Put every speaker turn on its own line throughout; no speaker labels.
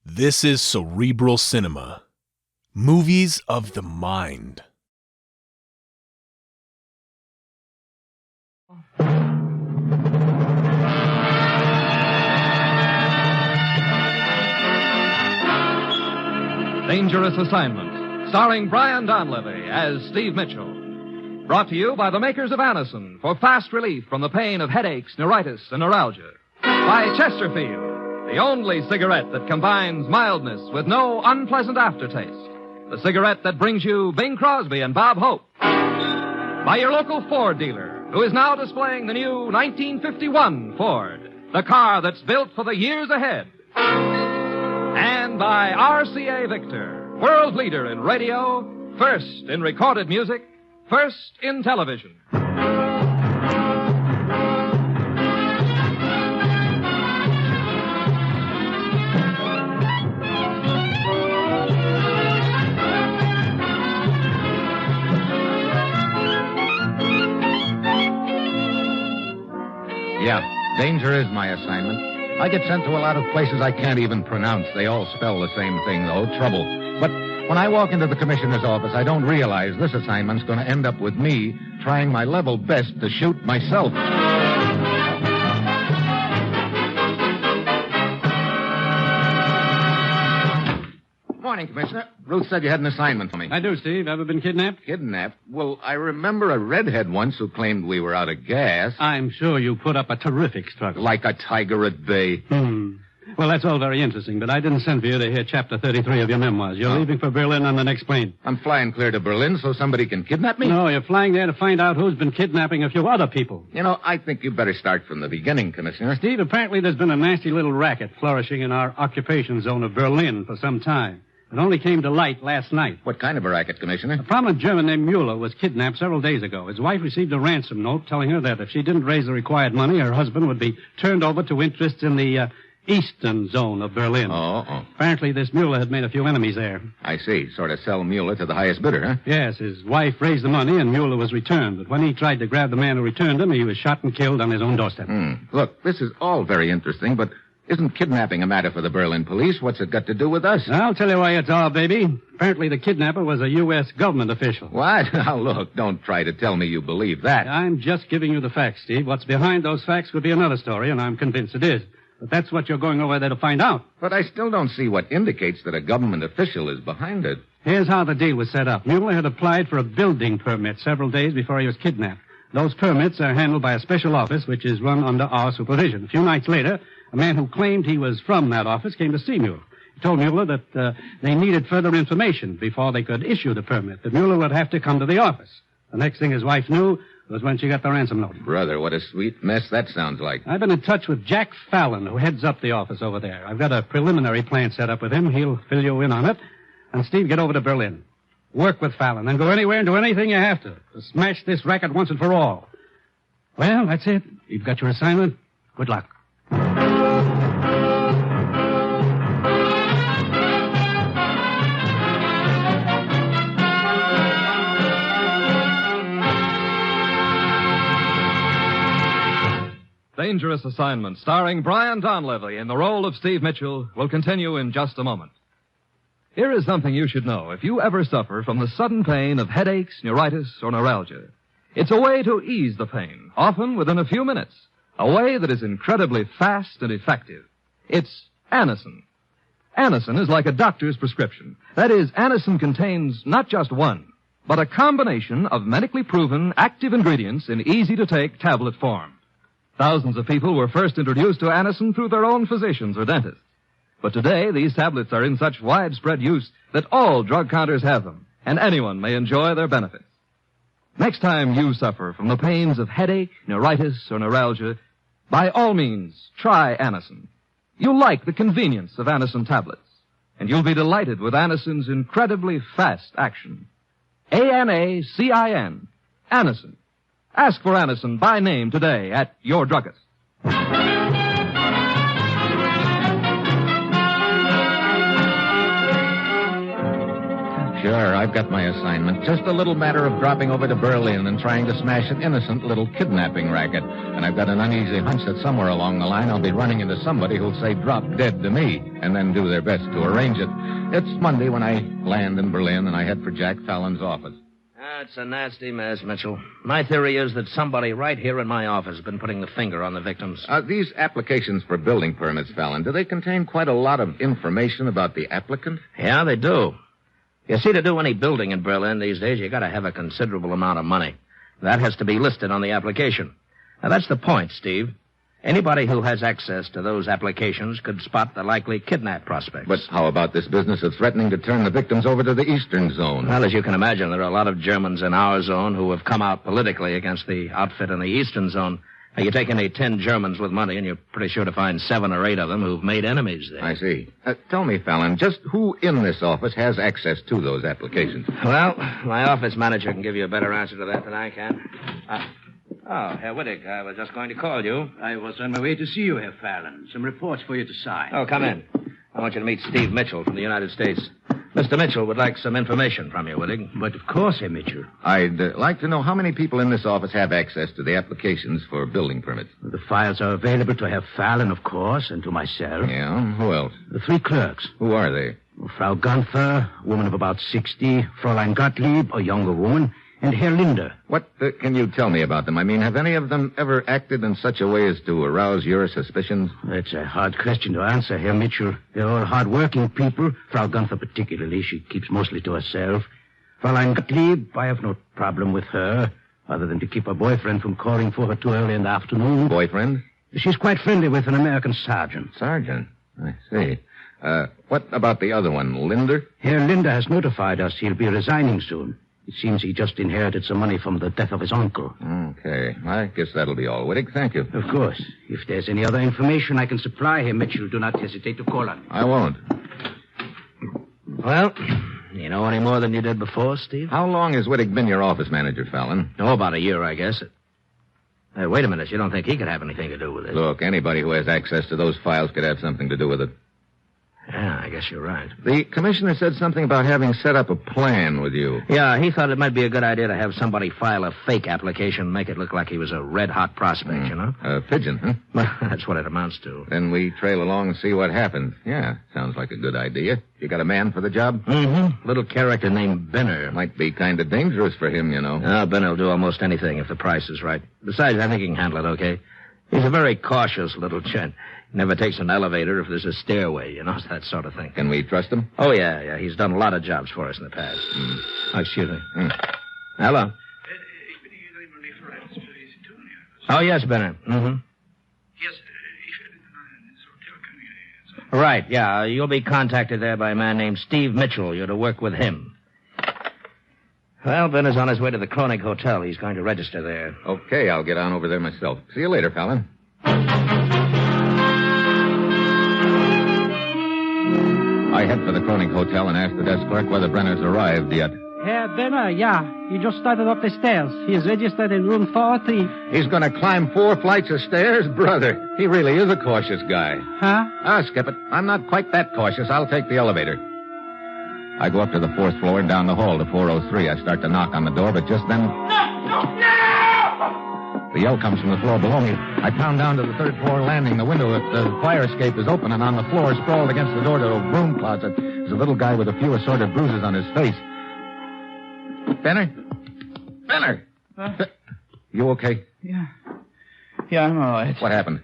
This is Cerebral Cinema. Movies of the mind.
Dangerous Assignment, starring Brian Donlevy as Steve Mitchell. Brought to you by the makers of Anacin for fast relief from the pain of headaches, neuritis, and neuralgia. By Chesterfield, the only cigarette that combines mildness with no unpleasant aftertaste. The cigarette that brings you Bing Crosby and Bob Hope. By your local Ford dealer, who is now displaying the new 1951 Ford, the car that's built for the years ahead. And by RCA Victor, world leader in radio, first in recorded music, first in television.
Yeah, danger is my assignment. I get sent to a lot of places I can't even pronounce. They all spell the same thing, though, trouble. But when I walk into the commissioner's office, I don't realize this assignment's going to end up with me trying my level best to shoot myself. Morning, Commissioner. Ruth said you had an assignment for me.
I do, Steve. Ever been kidnapped?
Kidnapped? Well, I remember a redhead once who claimed we were out of gas.
I'm sure you put up a terrific struggle.
Like a tiger at bay.
Well, that's all very interesting, but I didn't send for you to hear Chapter 33 of your memoirs. You're leaving for Berlin on the next plane.
I'm flying clear to Berlin so somebody can kidnap me?
No, you're flying there to find out who's been kidnapping a few other people.
You know, I think you better start from the beginning, Commissioner.
Steve, apparently there's been a nasty little racket flourishing in our occupation zone of Berlin for some time. It only came to light last night.
What kind of a racket, Commissioner?
A prominent German named Mueller was kidnapped several days ago. His wife received a ransom note telling her that if she didn't raise the required money, her husband would be turned over to interests in the eastern zone of Berlin.
Oh.
Apparently, this Mueller had made a few enemies there.
I see. Sort of sell Mueller to the highest bidder, huh?
Yes, his wife raised the money and Mueller was returned. But when he tried to grab the man who returned him, he was shot and killed on his own doorstep.
Look, this is all very interesting, but isn't kidnapping a matter for the Berlin police? What's it got to do with us?
I'll tell you why it's all, baby. Apparently, the kidnapper was a U.S. government official.
What? Now, look, don't try to tell me you believe that.
I'm just giving you the facts, Steve. What's behind those facts could be another story, and I'm convinced it is. But that's what you're going over there to find out.
But I still don't see what indicates that a government official is behind it.
Here's how the deal was set up. Mueller had applied for a building permit several days before he was kidnapped. Those permits are handled by a special office, which is run under our supervision. A few nights later, a man who claimed he was from that office came to see Mueller. He told Mueller that they needed further information before they could issue the permit, that Mueller would have to come to the office. The next thing his wife knew was when she got the ransom note.
Brother, what a sweet mess that sounds like.
I've been in touch with Jack Fallon, who heads up the office over there. I've got a preliminary plan set up with him. He'll fill you in on it. And, Steve, get over to Berlin. Work with Fallon, and go anywhere and do anything you have to smash this racket once and for all. Well, that's it. You've got your assignment. Good luck.
Dangerous Assignment, starring Brian Donlevy in the role of Steve Mitchell, will continue in just a moment. Here is something you should know if you ever suffer from the sudden pain of headaches, neuritis, or neuralgia. It's a way to ease the pain, often within a few minutes. A way that is incredibly fast and effective. It's Anacin. Anacin is like a doctor's prescription. That is, Anacin contains not just one, but a combination of medically proven active ingredients in easy-to-take tablet form. Thousands of people were first introduced to Anacin through their own physicians or dentists. But today, these tablets are in such widespread use that all drug counters have them, and anyone may enjoy their benefits. Next time you suffer from the pains of headache, neuritis, or neuralgia, by all means, try Anacin. You'll like the convenience of Anacin tablets, and you'll be delighted with Anacin's incredibly fast action. Anacin. Anacin. Ask for Anacin by name today at your druggist.
Sure, I've got my assignment. Just a little matter of dropping over to Berlin and trying to smash an innocent little kidnapping racket. And I've got an uneasy hunch that somewhere along the line I'll be running into somebody who'll say drop dead to me and then do their best to arrange it. It's Monday when I land in Berlin and I head for Jack Fallon's office.
It's a nasty mess, Mitchell. My theory is that somebody right here in my office has been putting the finger on the victims.
These applications for building permits, Fallon, do they contain quite a lot of information about the applicant?
Yeah, they do. You see, to do any building in Berlin these days, you got to have a considerable amount of money. That has to be listed on the application. Now, that's the point, Steve. Anybody who has access to those applications could spot the likely kidnap prospects.
But how about this business of threatening to turn the victims over to the Eastern Zone?
Well, as you can imagine, there are a lot of Germans in our zone who have come out politically against the outfit in the Eastern Zone. Now, you take any 10 Germans with money, and you're pretty sure to find 7 or 8 of them who've made enemies there.
I see. Tell me, Fallon, just who in this office has access to those applications?
Well, my office manager can give you a better answer to that than I can. Herr Wittig, I was just going to call you.
I was on my way to see you, Herr Fallon. Some reports for you to sign.
Oh, come in. I want you to meet Steve Mitchell from the United States. Mr. Mitchell would like some information from you, Wittig.
But of course, Herr Mitchell.
I'd like to know how many people in this office have access to the applications for building permits.
The files are available to Herr Fallon, of course, and to myself.
Yeah? Who else?
The 3 clerks.
Who are they?
Frau Gunther, a woman of about 60, Fräulein Gottlieb, a younger woman, and Herr Linder.
What can you tell me about them? I mean, have any of them ever acted in such a way as to arouse your suspicions?
That's a hard question to answer, Herr Mitchell. They're all hard-working people. Frau Gunther particularly. She keeps mostly to herself. Fräulein Gottlieb, I have no problem with her, other than to keep her boyfriend from calling for her too early in the afternoon.
Boyfriend?
She's quite friendly with an American sergeant.
Sergeant? I see. What about the other one, Linder?
Herr Linder has notified us he'll be resigning soon. It seems he just inherited some money from the death of his uncle.
Okay. I guess that'll be all, Wittig. Thank you.
Of course. If there's any other information I can supply him, Mitchell, do not hesitate to call on me.
I won't.
Well, you know any more than you did before, Steve?
How long has Wittig been your office manager, Fallon?
Oh, about a year, I guess. Hey, wait a minute. You don't think he could have anything to do with it?
Look, anybody who has access to those files could have something to do with it.
Yeah, I guess you're right.
The commissioner said something about having set up a plan with you.
Yeah, he thought it might be a good idea to have somebody file a fake application and make it look like he was a red-hot prospect, you know?
A pigeon, huh?
Well, that's what it amounts to.
Then we trail along and see what happens. Yeah, sounds like a good idea. You got a man for the job?
Mm-hmm. Little character named Benner.
Might be kind of dangerous for him, you know.
Benner will do almost anything if the price is right. Besides, I think he can handle it okay. He's a very cautious little chap. Never takes an elevator if there's a stairway, you know, that sort of thing.
Can we trust him?
Oh, yeah. He's done a lot of jobs for us in the past. Oh, excuse me. Hello? Oh, yes, Benner. Mm-hmm. Right, yeah. You'll be contacted there by a man named Steve Mitchell. You're to work with him. Well, Benner's on his way to the Kronig Hotel. He's going to register there.
Okay, I'll get on over there myself. See you later, Fallon. I head for the Kronig Hotel and ask the desk clerk whether Brenner's arrived yet.
Herr Benner, yeah. He just started up the stairs. He is registered in room 403.
He's going to climb 4 flights of stairs? Brother, he really is a cautious guy.
Huh?
Skip it. I'm not quite that cautious. I'll take the elevator. I go up to the 4th floor and down the hall to 403. I start to knock on the door, but just then... No! The yell comes from the floor below me. I pound down to the 3rd floor landing. The window at the fire escape is open, and on the floor, sprawled against the door to a broom closet, is a little guy with a few assorted bruises on his face. Benner? You okay?
Yeah. Yeah, I'm all right.
What happened?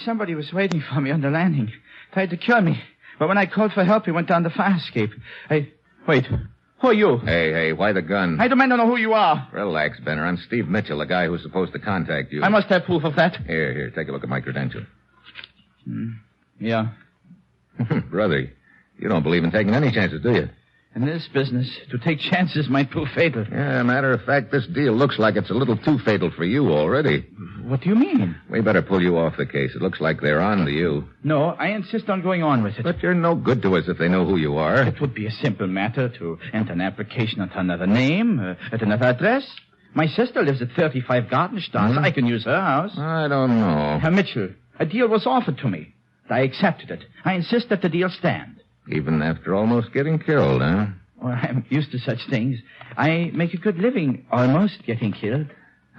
Somebody was waiting for me on the landing. Tried to kill me. But when I called for help, he went down the fire escape. Wait. Who are you?
Hey, why the gun?
I demand to know who you are.
Relax, Benner. I'm Steve Mitchell, the guy who's supposed to contact you.
I must have proof of that.
Here, take a look at my credentials.
Yeah.
Brother, you don't believe in taking any chances, do you?
In this business, to take chances might prove fatal.
Yeah, matter of fact, this deal looks like it's a little too fatal for you already.
What do you mean?
We better pull you off the case. It looks like they're on to you.
No, I insist on going on with it.
But you're no good to us if they know who you are.
It would be a simple matter to enter an application at another name, at another address. My sister lives at 35 Gartenstrasse. I can use her house.
I don't know.
Herr Mitchell, a deal was offered to me. I accepted it. I insist that the deal stand.
Even after almost getting killed, huh?
Well, I'm used to such things. I make a good living almost getting killed.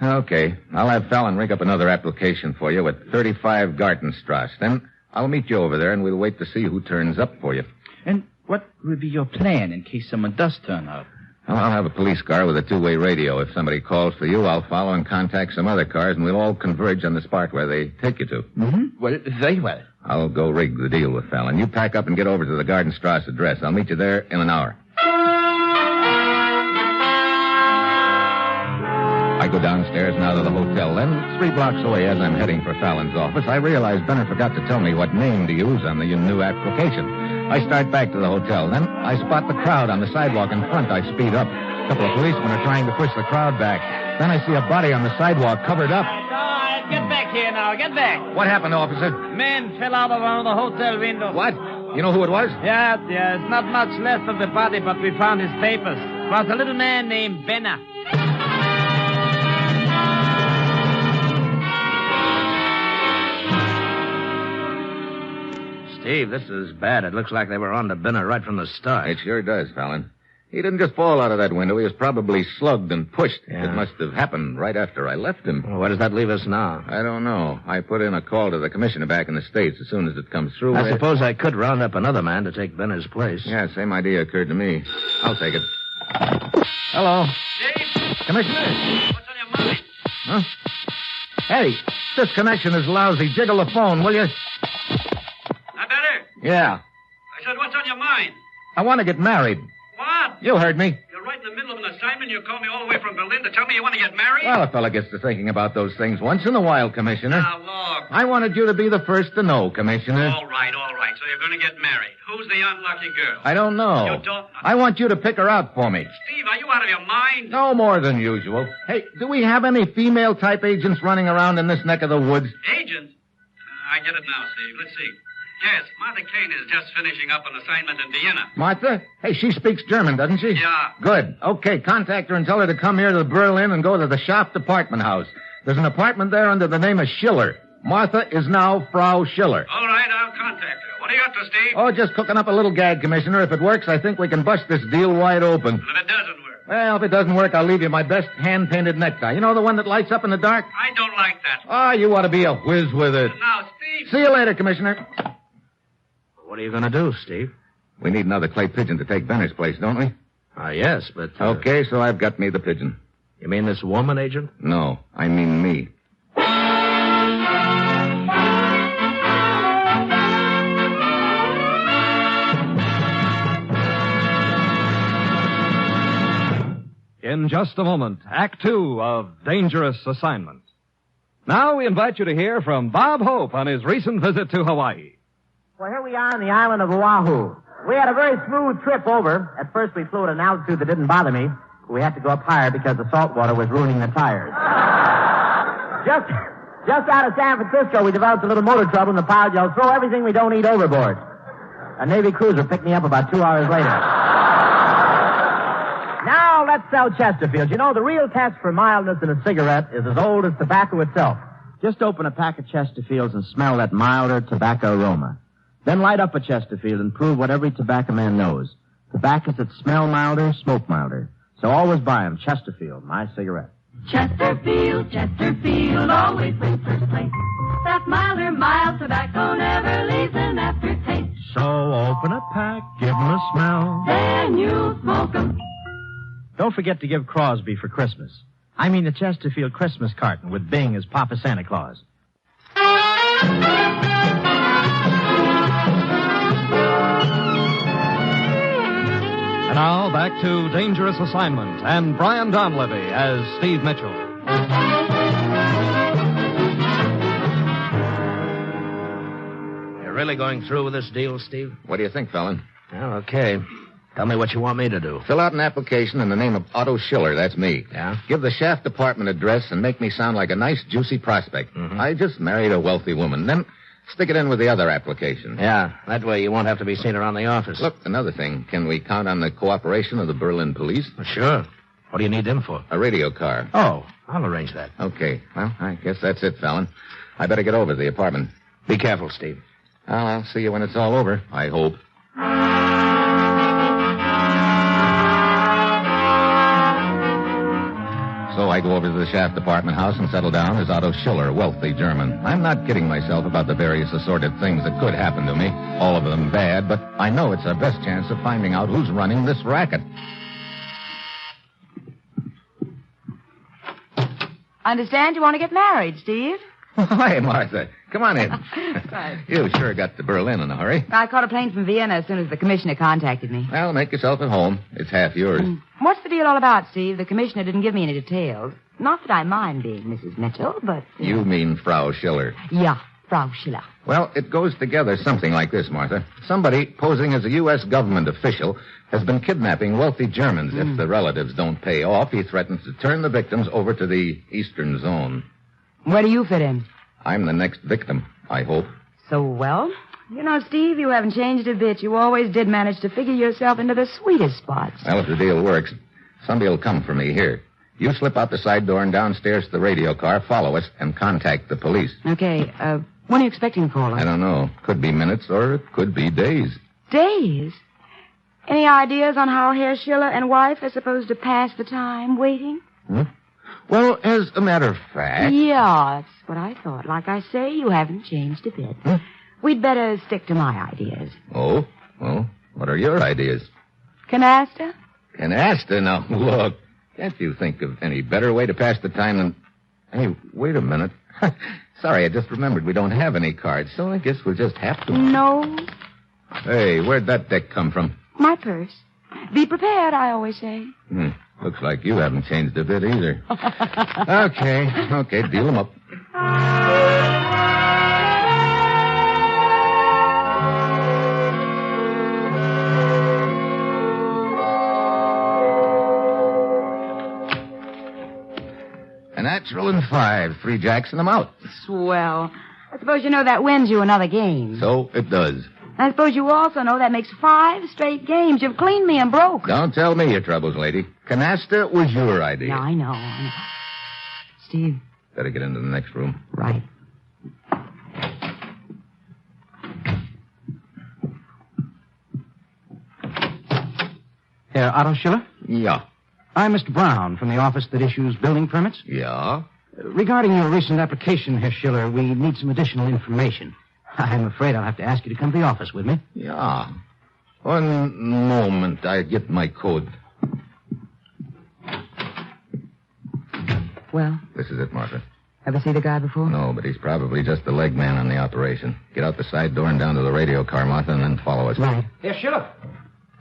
Okay. I'll have Fallon rig up another application for you at 35 Gartenstrasse. Then I'll meet you over there, and we'll wait to see who turns up for you.
And what will be your plan in case someone does turn up?
Well, I'll have a police car with a two-way radio. If somebody calls for you, I'll follow and contact some other cars, and we'll all converge on the spot where they take you to.
Mm-hmm. Well, very well.
I'll go rig the deal with Fallon. You pack up and get over to the Gartenstrasse address. I'll meet you there in an hour. I go downstairs now to the hotel. Then, 3 blocks away as I'm heading for Fallon's office, I realize Benner forgot to tell me what name to use on the new application. I start back to the hotel. Then I spot the crowd on the sidewalk in front. I speed up. A couple of policemen are trying to push the crowd back. Then I see a body on the sidewalk covered up.
Get back here now. Get back.
What happened, officer?
Man fell out of one of the hotel windows.
What? You know who it was?
Yeah. It's not much left of the body, but we found his papers. It was a little man named Benner.
Steve, this is bad. It looks like they were on to Benner right from the start.
It sure does, Fallon. He didn't just fall out of that window. He was probably slugged and pushed.
Yeah.
It must have happened right after I left him.
Well, where does that leave us now?
I don't know. I put in a call to the commissioner back in the States as soon as it comes through.
I suppose I could round up another man to take Benner's place.
Yeah, same idea occurred to me. I'll take it. Hello.
Steve?
Commissioner?
What's on your mind?
Huh? Hey, this connection is lousy. Jiggle the phone, will you?
That better?
Yeah.
I said, what's on your mind?
I want to get married.
What?
You heard me.
You're right in the middle of an assignment. You call me all the way from Berlin to tell me you want to get married?
Well, a fella gets to thinking about those things once in a while, Commissioner.
Now, look.
I wanted you to be the first to know, Commissioner.
All right. So you're going to get married. Who's the unlucky girl?
I don't know.
You don't?
I want you to pick her out for me.
Steve, are you out of your mind?
No more than usual. Hey, do we have any female-type agents running around in this neck of the woods?
Agent? I get it now, Steve. Let's see. Yes, Martha Kane is just finishing up an assignment in Vienna.
Martha? Hey, she speaks German, doesn't she?
Yeah.
Good. Okay, contact her and tell her to come here to Berlin and go to the Schaft apartment house. There's an apartment there under the name of Schiller. Martha is now Frau Schiller.
All right, I'll contact her. What are you up to, Steve?
Oh, just cooking up a little gag, Commissioner. If it works, I think we can bust this deal wide open.
And if it doesn't work?
Well, if it doesn't work, I'll leave you my best hand-painted necktie. You know the one that lights up in the dark?
I don't like that.
Oh, you ought to be a whiz with it.
Now, Steve...
See you later, Commissioner.
What are you going to do, Steve?
We need another clay pigeon to take Benner's place, don't we?
Yes, but...
Okay, so I've got me the pigeon.
You mean this woman, Agent?
No, I mean me.
In just a moment, Act 2 of Dangerous Assignment. Now we invite you to hear from Bob Hope on his recent visit to Hawaii.
Well, here we are on the island of Oahu. We had a very smooth trip over. At first, we flew at an altitude that didn't bother me. We had to go up higher because the salt water was ruining the tires. Just out of San Francisco, we developed a little motor trouble, and the pilot yelled, "Throw everything we don't eat overboard." A Navy cruiser picked me up about 2 hours later. Now, let's sell Chesterfields. You know, the real test for mildness in a cigarette is as old as tobacco itself. Just open a pack of Chesterfields and smell that milder tobacco aroma. Then light up a Chesterfield and prove what every tobacco man knows. Tobaccos that smell milder, smoke milder. So always buy 'em. Chesterfield, my cigarette.
Chesterfield, always wins first place. That milder, mild tobacco never leaves an aftertaste.
So open a pack, give 'em a smell.
Then you smoke 'em.
Don't forget to give Crosby for Christmas. I mean the Chesterfield Christmas carton with Bing as Papa Santa Claus.
And now, back to Dangerous Assignment and Brian Donlevy as Steve Mitchell.
You're really going through with this deal, Steve?
What do you think, Fallon?
Well, okay. Tell me what you want me to do.
Fill out an application in the name of Otto Schiller. That's me.
Yeah?
Give the Shaft Department address and make me sound like a nice, juicy prospect.
Mm-hmm.
I just married a wealthy woman. Then stick it in with the other application.
Yeah, that way you won't have to be seen around the office.
Look, another thing. Can we count on the cooperation of the Berlin police?
Sure. What do you need them for?
A radio car.
Oh, I'll arrange that.
Okay. Well, I guess that's it, Fallon. I better get over to the apartment.
Be careful, Steve.
I'll see you when it's all over, I hope. So I go over to the Shaft apartment house and settle down as Otto Schiller, wealthy German. I'm not kidding myself about the various assorted things that could happen to me. All of them bad, but I know it's our best chance of finding out who's running this racket.
I understand you want to get married, Steve.
Hi, Martha. Come on in.
Right.
You sure got to Berlin in a hurry.
I caught a plane from Vienna as soon as the commissioner contacted me.
Well, make yourself at home. It's half yours.
What's the deal all about, Steve? The commissioner didn't give me any details. Not that I mind being Mrs. Mitchell, but...
You mean Frau Schiller.
Yeah, Frau Schiller.
Well, it goes together something like this, Martha. Somebody posing as a U.S. government official has been kidnapping wealthy Germans. If the relatives don't pay off, he threatens to turn the victims over to the Eastern Zone.
Where do you fit in?
I'm the next victim, I hope.
So, well, you know, Steve, you haven't changed a bit. You always did manage to figure yourself into the sweetest spots.
Well, if the deal works, somebody will come for me here. You slip out the side door and downstairs to the radio car, follow us, and contact the police.
Okay, when are you expecting to call us?
I don't know. Could be minutes or it could be days.
Days? Any ideas on how Herr Schiller and wife are supposed to pass the time waiting?
Well, as a matter of fact...
Yeah, that's what I thought. Like I say, you haven't changed a bit. We'd better stick to my ideas.
Oh? Well, what are your ideas?
Canasta?
Canasta? Now, look. Can't you think of any better way to pass the time than... Hey, wait a minute. Sorry, I just remembered we don't have any cards, so I guess we'll just have to...
No.
Hey, where'd that deck come from?
My purse. Be prepared, I always say.
Looks like you haven't changed a bit either. Okay, deal them up. A natural and 5. 3 jacks and I'm out.
Swell. I suppose you know that wins you another game.
So it does.
I suppose you also know that makes 5 straight games. You've cleaned me and broke.
Don't tell me your troubles, lady. Canasta was your idea.
Yeah, I know. Steve.
Better get into the next room.
Right.
Herr Otto Schiller?
Yeah.
I'm Mr. Brown from the office that issues building permits.
Yeah?
Regarding your recent application, Herr Schiller, we need some additional information. I'm afraid I'll have to ask you to come to the office with me.
Yeah. One moment. I get my code.
Well?
This is it, Martha.
Ever see the guy before?
No, but he's probably just the leg man on the operation. Get out the side door and down to the radio car, Martha, and then follow us.
Right.
Herr Schiller.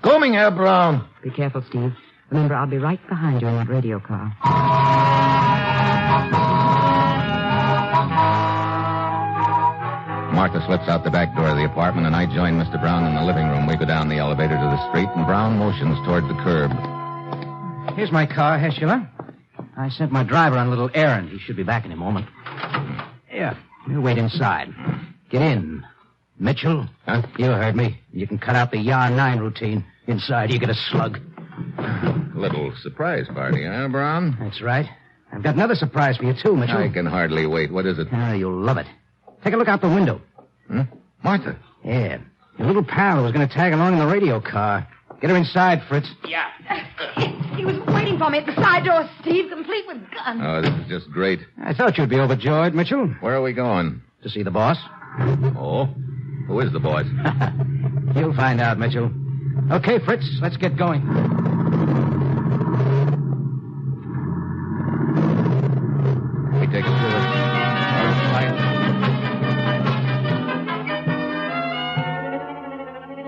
Coming, Herr Brown.
Be careful, Steve. Remember, I'll be right behind you in that radio car.
Martha slips out the back door of the apartment, and I join Mr. Brown in the living room. We go down the elevator to the street, and Brown motions toward the curb.
Here's my car, Herr Schiller. I sent my driver on a little errand. He should be back in a moment. Here, you wait inside. Get in. Mitchell?
Huh?
You heard me. You can cut out the Yar 9 routine. Inside, you get a slug.
Little surprise party, huh, Brown?
That's right. I've got another surprise for you, too, Mitchell.
I can hardly wait. What is it?
You'll love it. Take a look out the window.
Martha.
Yeah. Your little pal was going to tag along in the radio car. Get her inside, Fritz.
Yeah. He was waiting for me at the side door, Steve, complete with guns.
Oh, this is just great.
I thought you'd be overjoyed, Mitchell.
Where are we going?
To see the boss.
Oh? Who is the boss?
You'll find out, Mitchell. Okay, Fritz, let's get going.
We take us through it.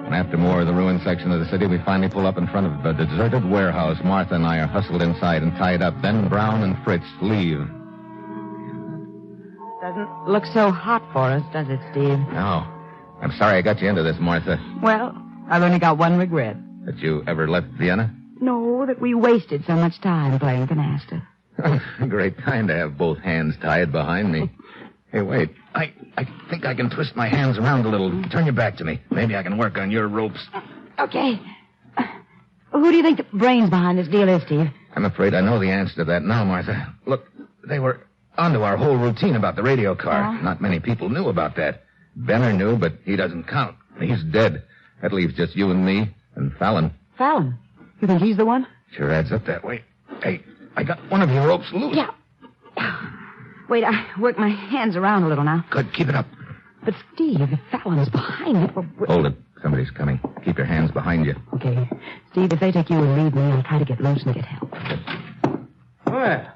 And after more of the ruined section of the city, we finally pull up in front of a deserted warehouse. Martha and I are hustled inside and tied up. Then Brown and Fritz leave.
Doesn't look so hot for us, does it, Steve?
No. I'm sorry I got you into this, Martha.
Well, I've only got one regret.
That you ever left Vienna?
No, that we wasted so much time playing canasta.
Great kind to have both hands tied behind me. Hey, wait. I think I can twist my hands around a little. Turn your back to me. Maybe I can work on your ropes.
Okay. Who do you think the brains behind this deal is, Steve?
I'm afraid I know the answer to that now, Martha. Look, they were onto our whole routine about the radio car. Not many people knew about that. Benner knew, but he doesn't count. He's dead. That leaves just you and me and Fallon.
Fallon? You think he's the one?
Sure adds up that way. Hey, I got one of your ropes loose.
Yeah. Wait, I work my hands around a little now.
Good, keep it up.
But, Steve, if Fallon's behind me...
Hold it. Somebody's coming. Keep your hands behind you.
Okay. Steve, if they take you and leave me, I'll try to get loose and get help.
Well,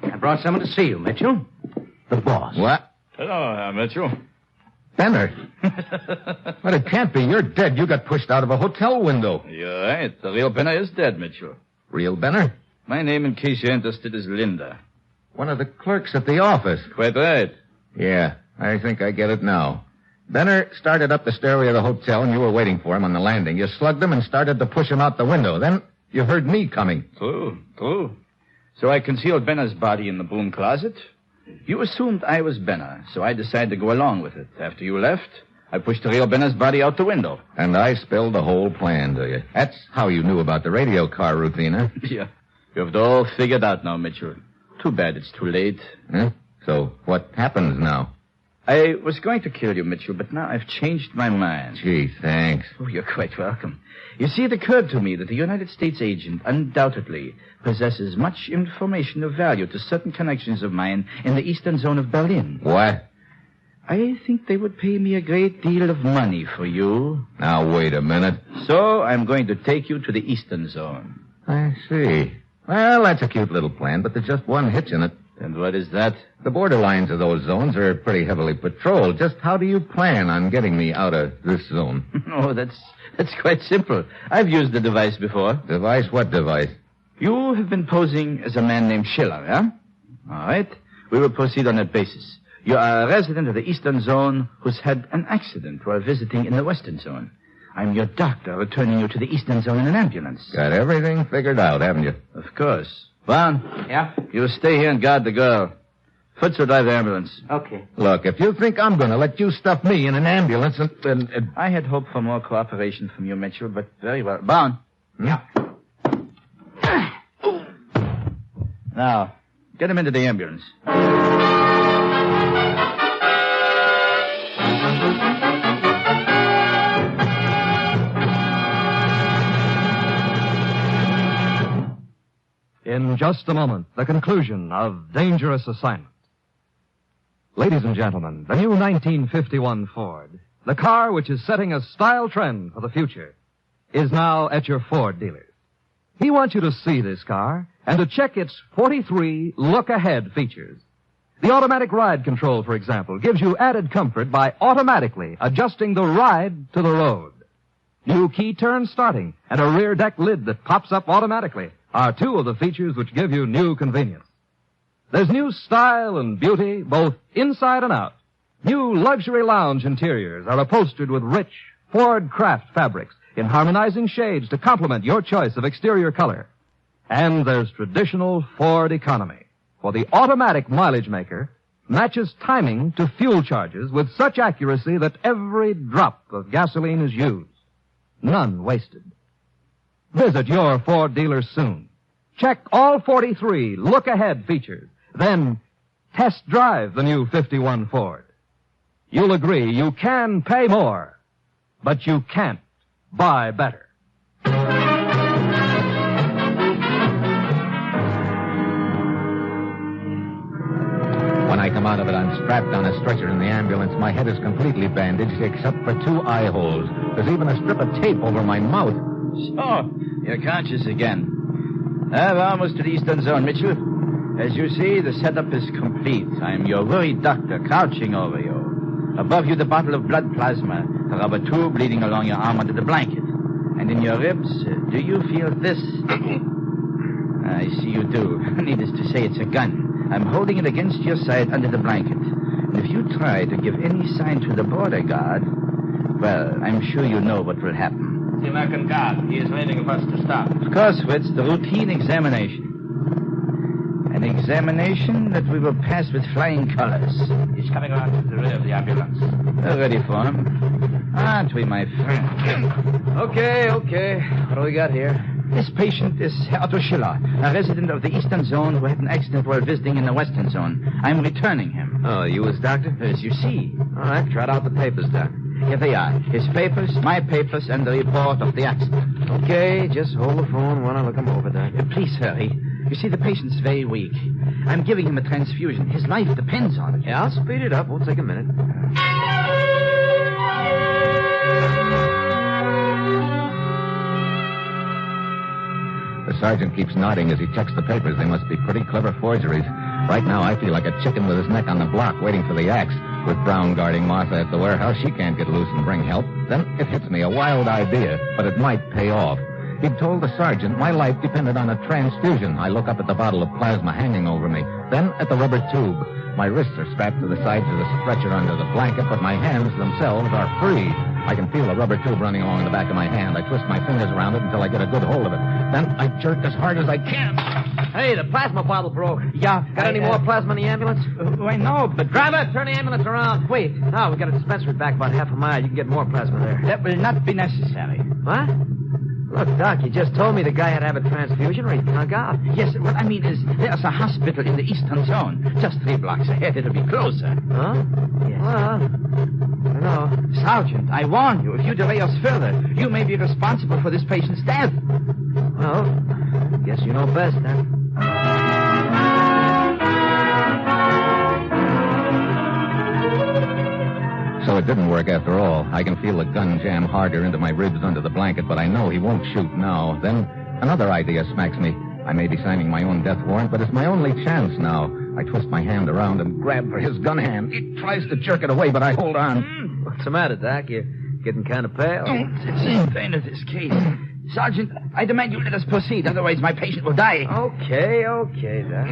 I brought someone to see you, Mitchell. The boss.
What?
Hello, Mitchell.
Benner. But it can't be. You're dead. You got pushed out of a hotel window.
You're right. The real Benner is dead, Mitchell.
Real Benner?
My name, in case you're interested, is Linda.
One of the clerks at the office.
Quite right.
Yeah, I think I get it now. Benner started up the stairway of the hotel, and you were waiting for him on the landing. You slugged him and started to push him out the window. Then you heard me coming.
True. So I concealed Benner's body in the broom closet. You assumed I was Benner, so I decided to go along with it. After you left, I pushed the real Benner's body out the window.
And I spilled the whole plan to you. That's how you knew about the radio car routine, huh?
Yeah. You have it all figured out now, Mitchell. Too bad it's too late.
Huh? So what happens now?
I was going to kill you, Mitchell, but now I've changed my mind.
Gee, thanks.
Oh, you're quite welcome. You see, it occurred to me that the United States agent undoubtedly possesses much information of value to certain connections of mine in the eastern zone of Berlin.
What?
I think they would pay me a great deal of money for you.
Now, wait a minute.
So I'm going to take you to the eastern zone.
I see. Well, that's a cute little plan, but there's just one hitch in it.
And what is that?
The borderlines of those zones are pretty heavily patrolled. Just how do you plan on getting me out of this zone?
Oh, that's quite simple. I've used the device before.
Device? What device?
You have been posing as a man named Schiller, huh? All right. We will proceed on that basis. You are a resident of the eastern zone who's had an accident while visiting in the western zone. I'm your doctor returning you to the eastern zone in an ambulance.
Got everything figured out, haven't you?
Of course. Vaughn?
Yeah?
You stay here and guard the girl. Fritz will drive the ambulance.
Okay.
Look, if you think I'm going to let you stuff me in an ambulance and...
I had hoped for more cooperation from you, Mitchell, but very well. Vaughn?
Yeah.
Now, get him into the ambulance.
In just a moment, the conclusion of Dangerous Assignment. Ladies and gentlemen, the new 1951 Ford, the car which is setting a style trend for the future, is now at your Ford dealers. We want you to see this car and to check its 43 look-ahead features. The automatic ride control, for example, gives you added comfort by automatically adjusting the ride to the road. New key turn starting and a rear deck lid that pops up automatically are two of the features which give you new convenience. There's new style and beauty both inside and out. New luxury lounge interiors are upholstered with rich Ford craft fabrics in harmonizing shades to complement your choice of exterior color. And there's traditional Ford economy, for the automatic mileage maker matches timing to fuel charges with such accuracy that every drop of gasoline is used. None wasted. Visit your Ford dealer soon. Check all 43 look-ahead features. Then test drive the new 51 Ford. You'll agree you can pay more, but you can't buy better.
When I come out of it, I'm strapped on a stretcher in the ambulance. My head is completely bandaged except for 2 eye holes. There's even a strip of tape over my mouth.
So, you're conscious again. We're almost to the eastern zone, Mitchell. As you see, the setup is complete. I'm your worried doctor, crouching over you. Above you, the bottle of blood plasma, the rubber tube leading along your arm under the blanket. And in your ribs, do you feel this? I see you do. Needless to say, it's a gun. I'm holding it against your side under the blanket. And if you try to give any sign to the border guard, well, I'm sure you know what will happen.
The American guard. He is waiting for us to stop.
Of course, Fritz, the routine examination. An examination that we will pass with flying colors.
He's coming around to the rear of the ambulance.
We're ready for him. Aren't we, my friend? Okay. What do we got here? This patient is Herr Otto Schiller, a resident of the eastern zone who had an accident while visiting in the western zone. I'm returning him.
Oh, you his doctor?
As you see.
All right, trot out the papers, Doc.
Here they are. His papers, my papers, and the report of the accident.
Okay, just hold the phone while I look them over, Doc.
Please hurry. You see, the patient's very weak. I'm giving him a transfusion. His life depends on it.
Yeah, I'll speed it up. Won't take a minute.
The sergeant keeps nodding as he checks the papers. They must be pretty clever forgeries. Right now, I feel like a chicken with his neck on the block waiting for the axe. With Brown guarding Martha at the warehouse, she can't get loose and bring help. Then it hits me, a wild idea, but it might pay off. He'd told the sergeant my life depended on a transfusion. I look up at the bottle of plasma hanging over me, then at the rubber tube. My wrists are strapped to the sides of the stretcher under the blanket, but my hands themselves are free. I can feel the rubber tube running along the back of my hand. I twist my fingers around it until I get a good hold of it. Then I jerk as hard as I can.
Hey, the plasma bottle broke.
Yeah.
Got any more plasma in the ambulance?
Why, no, but...
Driver, turn the ambulance around. Wait. No, we got a dispensary back about half a mile. You can get more plasma there.
That will not be necessary.
What? Look, Doc, you just told me the guy had to have a transfusion or he'd plunk out.
Yes, what I mean is there's a hospital in the eastern zone. Just 3 blocks ahead. It'll be closer.
Huh?
Yes.
Well, I know.
Sergeant, I warn you, if you delay us further, you may be responsible for this patient's death.
Well, guess you know best, then.
So it didn't work after all. I can feel the gun jam harder into my ribs under the blanket, but I know he won't shoot now. Then another idea smacks me. I may be signing my own death warrant, but it's my only chance now. I twist my hand around and grab for his gun hand. He tries to jerk it away, but I hold on.
What's the matter, Doc? You're getting kind of pale.
It's the pain of this case. Sergeant, I demand you let us proceed, otherwise my patient will die.
Okay, Doc.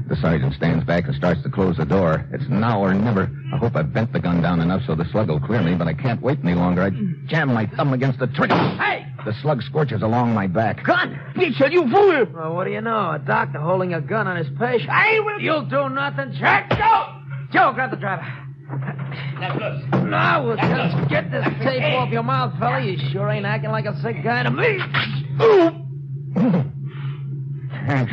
The sergeant stands back and starts to close the door. It's now or never. I hope I've bent the gun down enough so the slug will clear me, but I can't wait any longer. I jam my thumb against the trigger.
Hey!
The slug scorches along my back.
Gun! Mitchell, you fool!
Well, what do you know? A doctor holding a gun on his patient.
I will...
You'll do nothing, Jack. Joe, grab the driver.
That's good.
Now, we'll just get this tape off your mouth, fella. You sure ain't acting like a sick guy to me.
Thanks,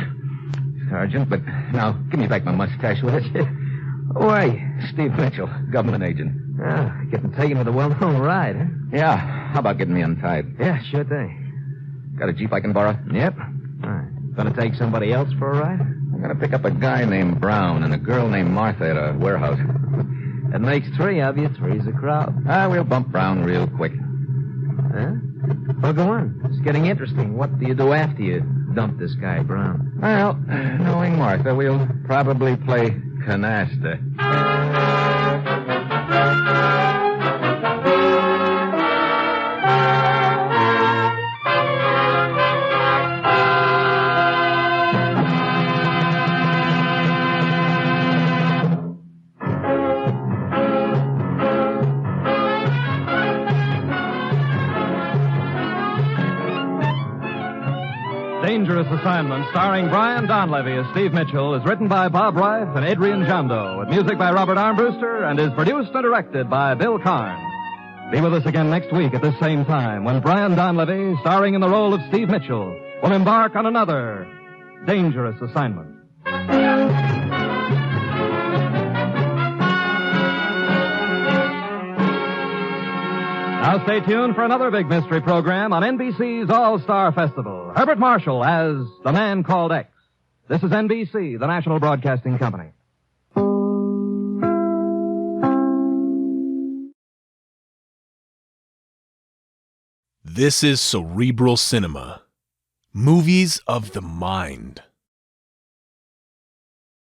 Sergeant, but now give me back my mustache, will it?
Who are you?
Steve Mitchell, government agent.
Ah, getting taken with a well-known ride, huh?
Yeah, how about getting me untied?
Yeah, sure thing.
Got a Jeep I can borrow?
Yep. All right. Gonna take somebody else for a ride?
I'm gonna pick up a guy named Brown and a girl named Martha at a warehouse.
That makes 3 of you. 3's a crowd.
We'll bump Brown real quick.
Huh? Well, go on. It's getting interesting. What do you do after you dump this guy, Brown?
Well, knowing Martha, we'll probably play canasta.
Dangerous Assignment, starring Brian Donlevy as Steve Mitchell, is written by Bob Reif and Adrian Jondo, with music by Robert Armbruster, and is produced and directed by Bill Karn. Be with us again next week at this same time, when Brian Donlevy, starring in the role of Steve Mitchell, will embark on another dangerous assignment. Now stay tuned for another big mystery program on NBC's All-Star Festival. Herbert Marshall as The Man Called X. This is NBC, the national broadcasting company.
This is Cerebral Cinema. Movies of the mind.